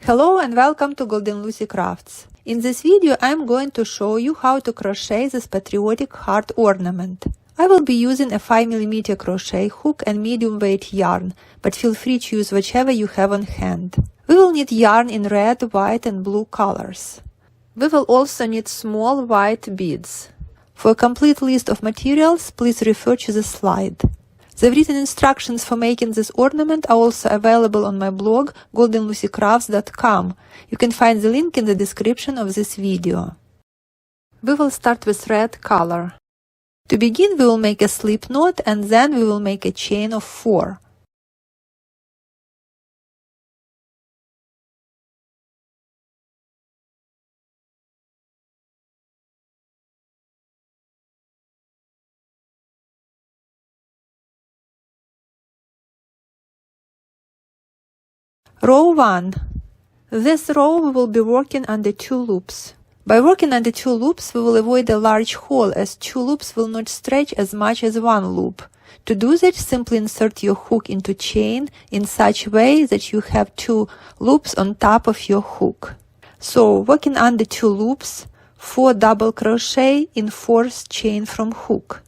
Hello and welcome to Golden Lucy Crafts. In this video I'm going to show you how to crochet this patriotic heart ornament. I will be using a 5mm crochet hook and medium weight yarn, but feel free to use whichever you have on hand. We will need yarn in red, white and blue colors. We will also need small white beads. For a complete list of materials, please refer to the slide. The written instructions for making this ornament are also available on my blog goldenlucycrafts.com. You can find the link in the description of this video. We will start with red color. To begin, we will make a slip knot and then we will make a chain of 4. Row 1. This row we will be working under 2 loops. By working under 2 loops, we will avoid a large hole as 2 loops will not stretch as much as 1 loop. To do that, simply insert your hook into chain in such way that you have 2 loops on top of your hook. So, working under 2 loops, 4 double crochet in 4th chain from hook.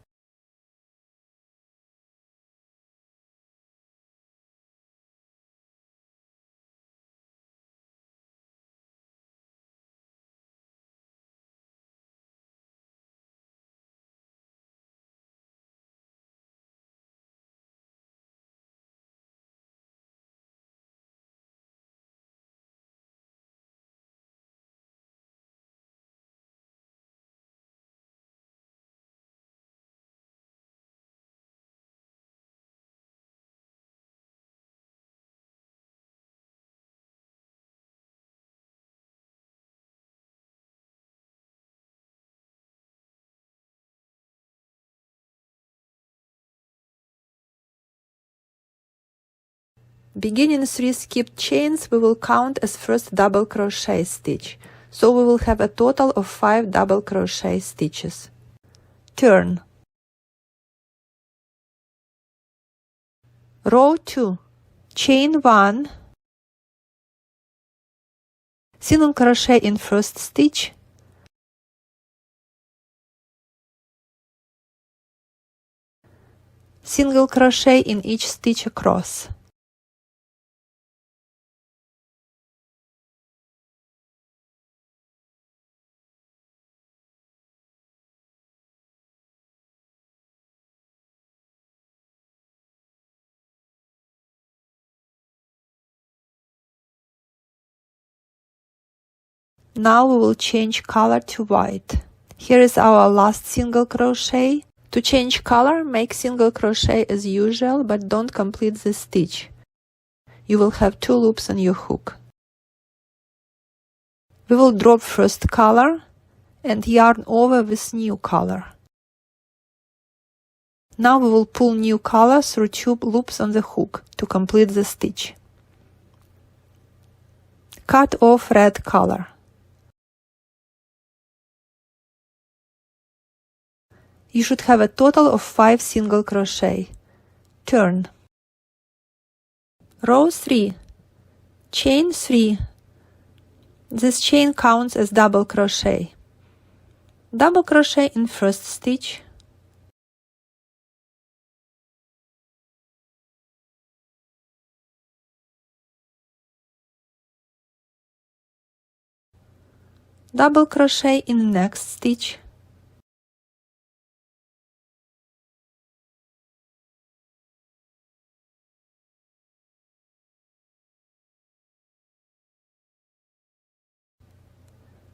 Beginning 3 skipped chains we will count as first double crochet stitch, so we will have a total of 5 double crochet stitches. Turn. Row 2. Chain 1. Single crochet in first stitch. Single crochet in each stitch across. Now we will change color to white. Here is our last single crochet. To change color, make single crochet as usual, but don't complete the stitch. You will have 2 loops on your hook. We will drop first color and yarn over with new color. Now we will pull new color through 2 loops on the hook to complete the stitch. Cut off red color. You should have a total of 5 single crochet. Turn. Row 3. Chain 3. This chain counts as double crochet. Double crochet in first stitch. Double crochet in next stitch.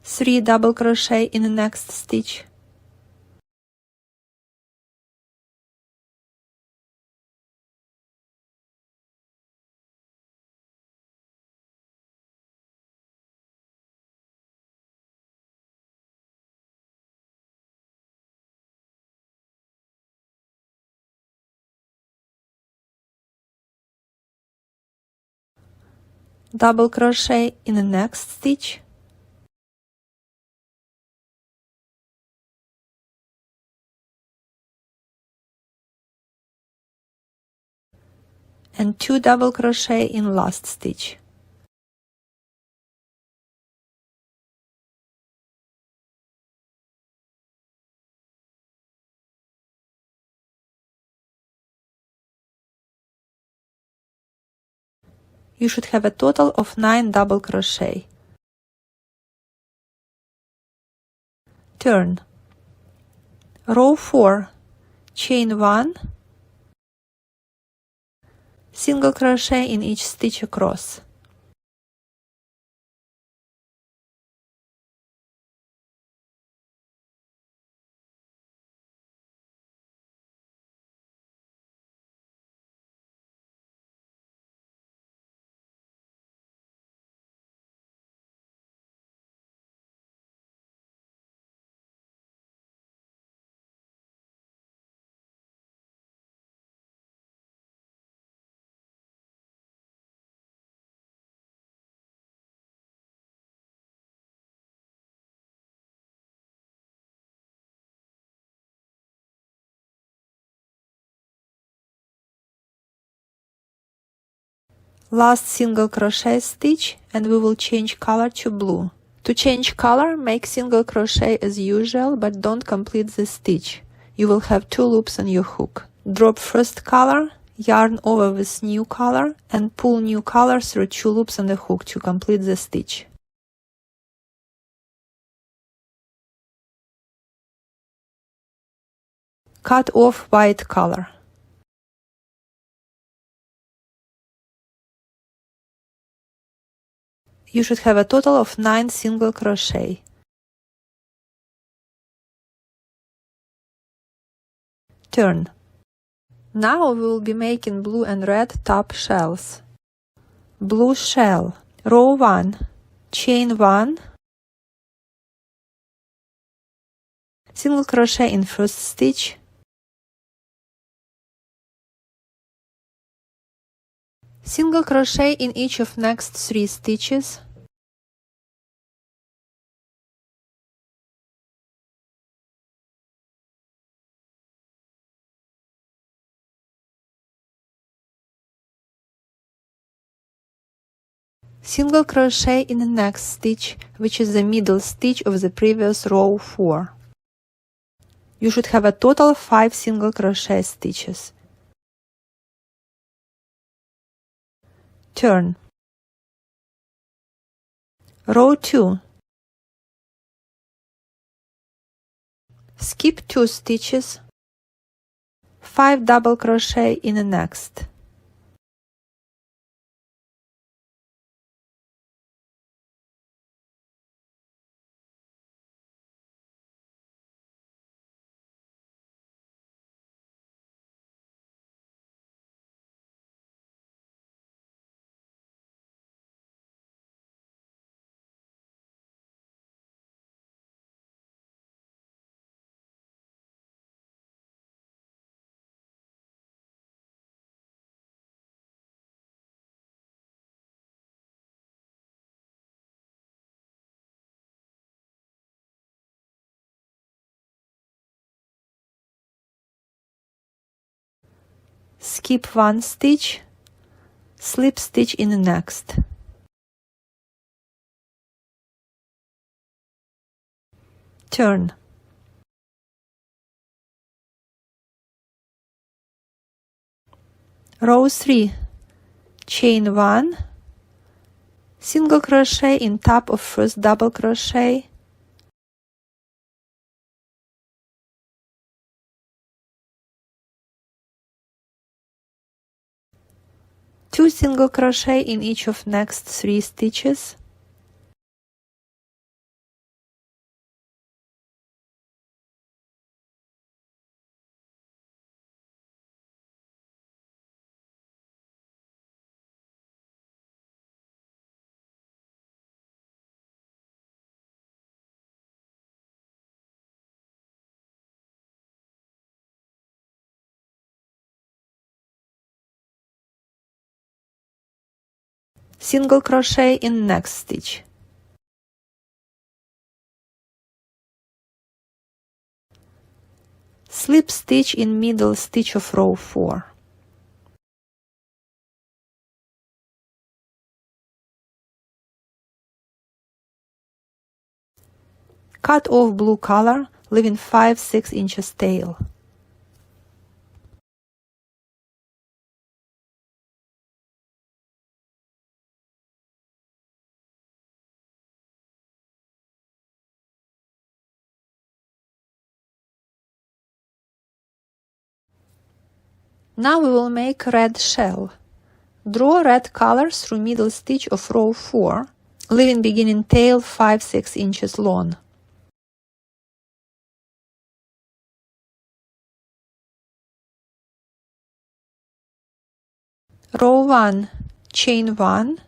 Three double crochet in the next stitch. Double crochet in the next stitch. and 2 double crochet in last stitch. You should have a total of 9 double crochet. Turn. Row 4, chain 1, single crochet in each stitch across. Last single crochet stitch and we will change color to blue. To change color, make single crochet as usual, but don't complete the stitch. You will have 2 loops on your hook. Drop first color, yarn over with new color, and pull new color through 2 loops on the hook to complete the stitch. Cut off white color. You should have a total of 9 single crochet. Turn. Now we will be making blue and red top shells. Blue shell. Row 1, chain 1, single crochet in first stitch, single crochet in each of next 3 stitches, single crochet in the next stitch, which is the middle stitch of the previous row 4. You should have a total of 5 single crochet stitches. Turn. Row 2. Skip 2 stitches, 5 double crochet in the next. Skip 1 stitch, slip stitch in the next. Turn. Row 3, chain 1, single crochet in top of first double crochet, two single crochet in each of next 3 stitches, single crochet in next stitch, slip stitch in middle stitch of row 4. Cut off blue color, leaving 5-6 inches tail. Now we will make red shell. Draw red color through middle stitch of row 4, leaving beginning tail 5-6 inches long. Row 1, chain 1,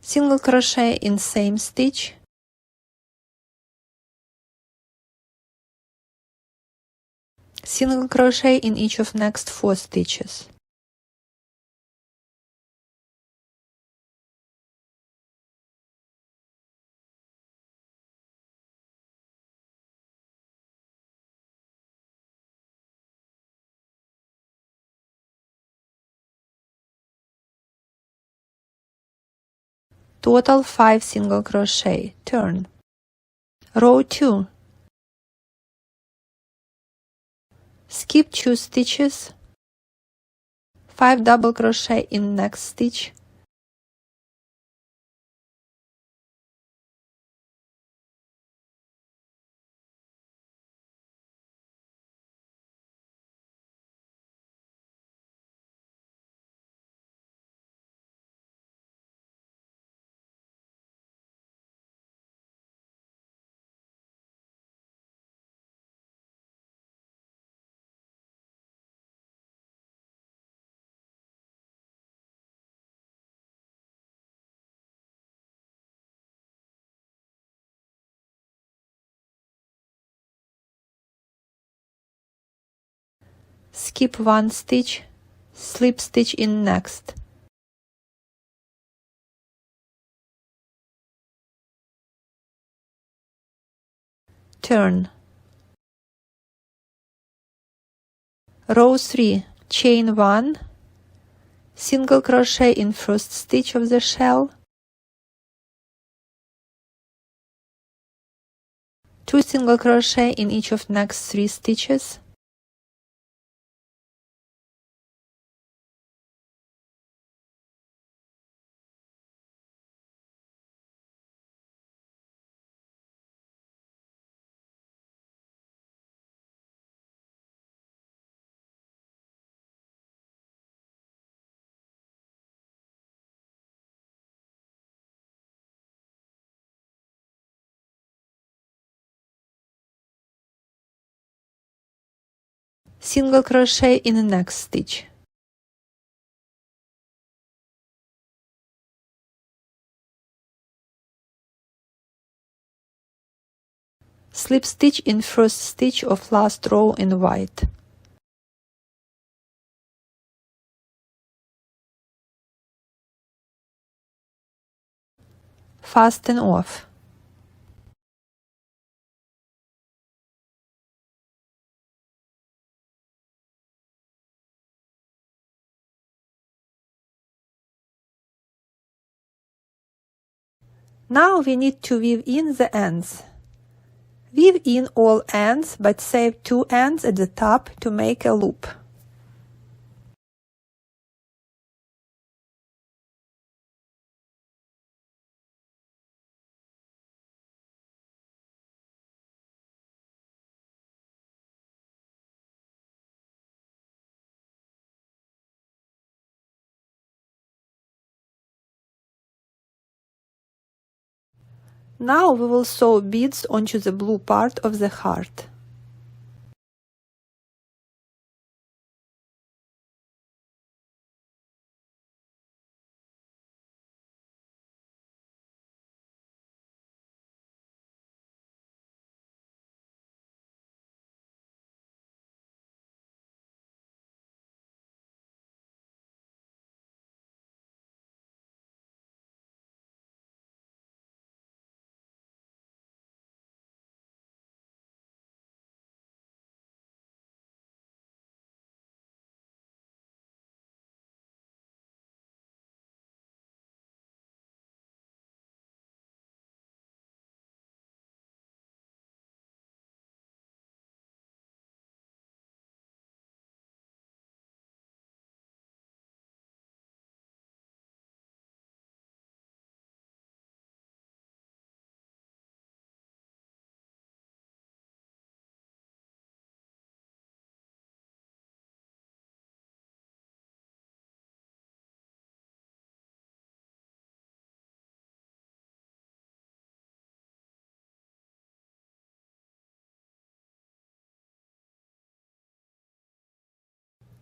single crochet in same stitch, single crochet in each of next 4 stitches. Total 5 single crochet. Turn. Row 2. Skip 2 stitches, 5 double crochet in next stitch, skip 1 stitch, slip stitch in next, turn. Row 3, chain 1, single crochet in first stitch of the shell, 2 single crochet in each of next 3 stitches, single crochet in the next stitch, slip stitch in first stitch of last row in white. Fasten off. Now we need to weave in the ends. Weave in all ends, but save 2 ends at the top to make a loop. Now we will sew beads onto the blue part of the heart.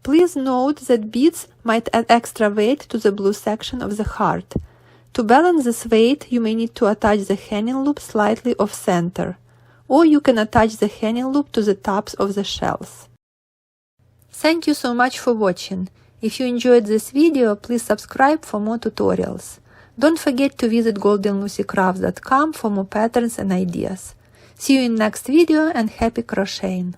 Please note that beads might add extra weight to the blue section of the heart. To balance this weight, you may need to attach the hanging loop slightly off-center, or you can attach the hanging loop to the tops of the shells. Thank you so much for watching. If you enjoyed this video, please subscribe for more tutorials. Don't forget to visit goldenlucycrafts.com for more patterns and ideas. See you in next video and happy crocheting!